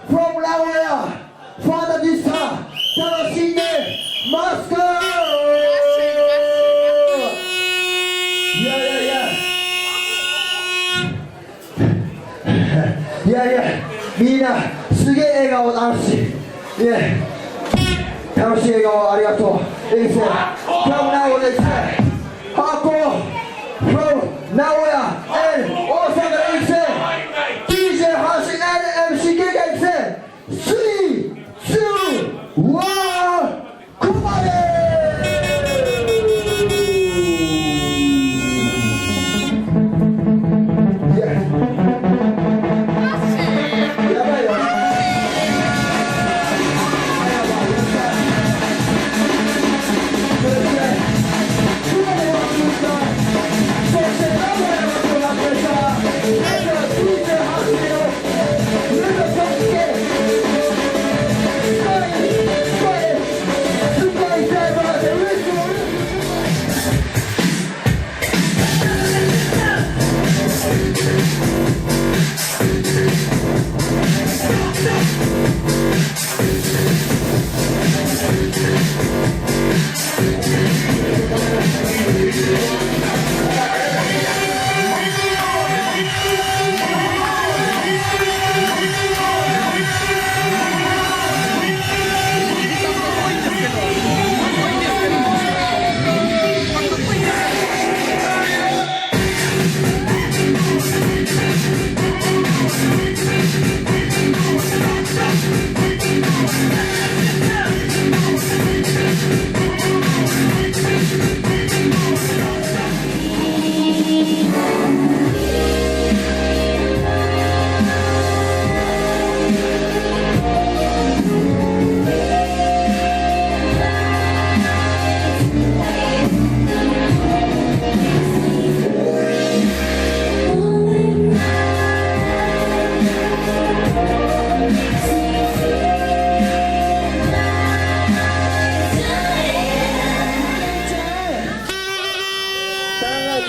from 名古屋ファンタジスタ楽しんでますか？いやみんなすげえ笑顔だし、楽しい笑顔ありがとう。いいですね。from 名古屋ですね。from 名古屋 and 大阪ですね。DJ ハッシー and MC ケケですね。3、2、1、ここまで。やばいよ。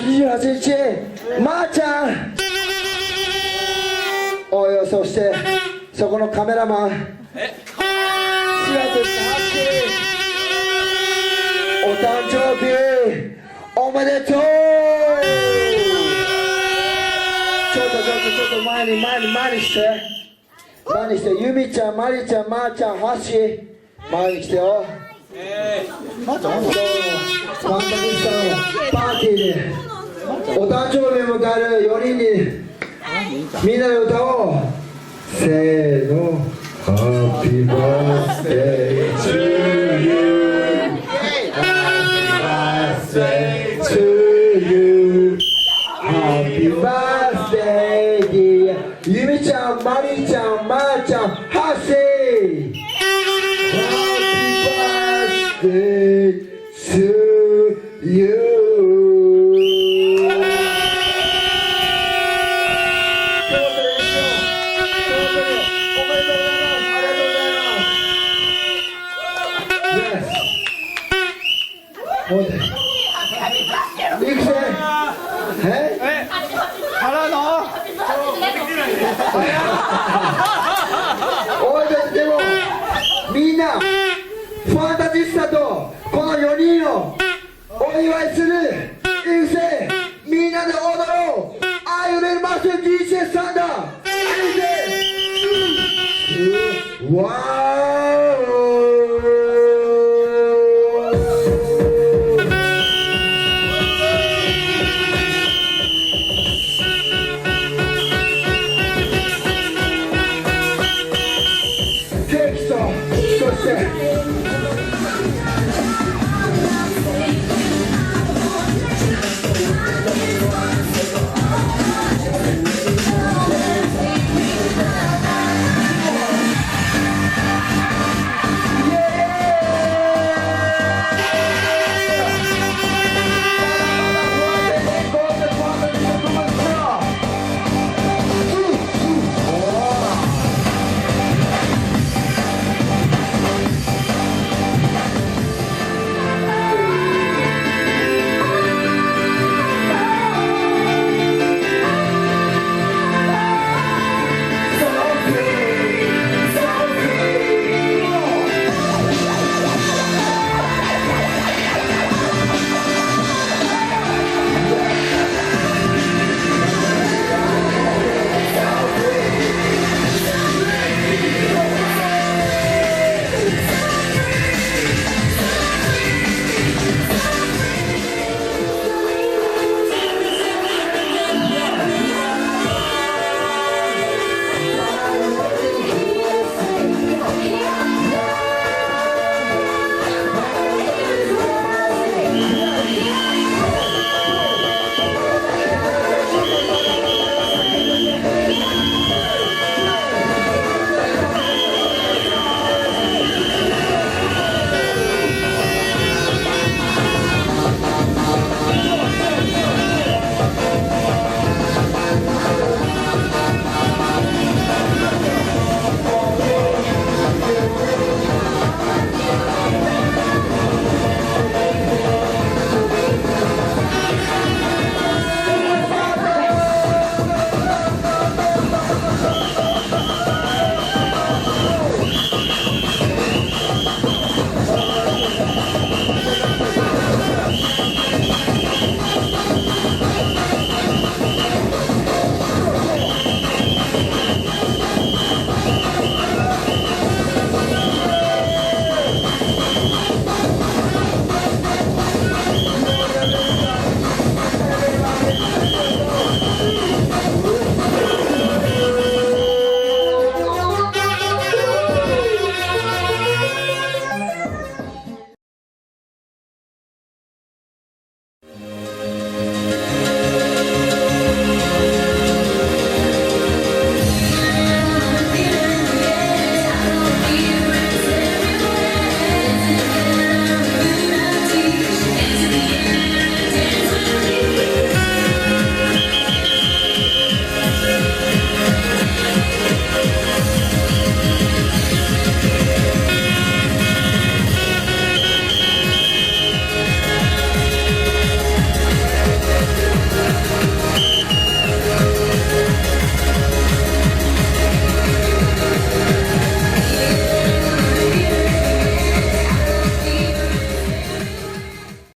28日、まーちゃん。おいおい、そしてそこのカメラマン、4月お誕生日おめでとう。ちょっと前にしてゆみちゃん、まりちゃん、まーちゃん、はし前に来てよ。まーちゃんファンタジスタのパーティーでお誕生日を迎える4人にみんなで歌おう。せーの、Happy birthday to you, Happy birthday to you, Happy birthday dear ゆみちゃん、まりちゃん、まーちゃん、はっしー Happy birthday to you。でもみんなファンタジスタとこの4人をお祝いするいくぜ。みんなで踊ろう。Are you ready, Master DJ サンダー。いくぜ。